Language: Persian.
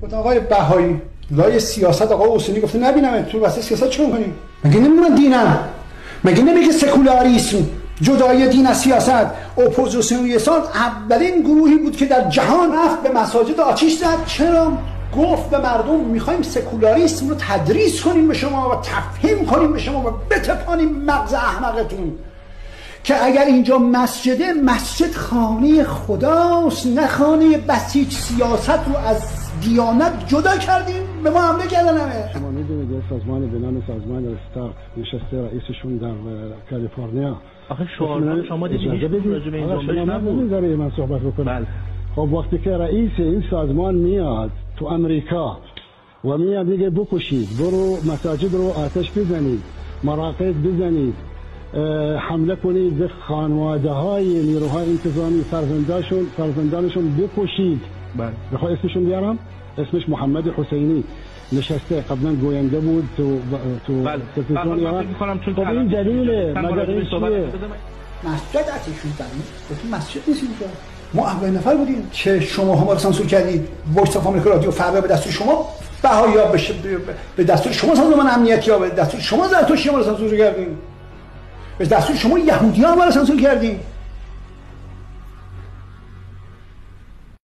گفت آقای بهایی لای سیاست آقا حسینی گفته نبینم تو واسه سیاست چه می‌کنی؟ مگه نمی‌دونم دینم؟ مگه نمیگه سکولاریسم جدای دین از سیاست؟ اپوزیسیونیستان اولین گروهی بود که در جهان رفت به مساجد آتش زد. چرا؟ گفت به مردم میخوایم سکولاریسم رو تدریس کنیم به شما و تفهیم کنیم به شما و بتپانیم مغز احمقتون که اگر اینجا مسجده، مسجد خانه خداست، نه خانه بسیج. سیاست رو از دیانت جدا کردیم، به ما حمله کردن. همه شما میدونید سازمان به نام سازمان استارت نشسته رئیسشون در کالیفرنیا. آخه شما دیدید راجع به این جنبش نبود. من صحبت بکنم. خب وقتی که رئیس این سازمان میاد تو امریکا و میاد میگه بکشید، برو مساجد رو آتش بزنید، مراقب بزنید، حمله کنید به خانواده های نیروهای انتظامی، فرزندانشون بکشید. بله. بخواه اسمشون بیارم؟ اسمش محمد حسینی، نشسته قبلا گوینده بود تو تلویزیون ایران. خب این دلیله. مگر این چیه؟ مسجد آتیشون زدید؟ گفتیم مسجد نیستیم که ما اول نفر بودیم که شما ما رو سانسور کردید. وایس اف آمریکا رادیو فردا به دستور شما بهایا بشه، به دستور شما سازمان امنیتی ها، به دستور شما زرتشتی ما رو سانسور کردیم، به دستور شما یهودی‌ها ما رو سانسور کردیم.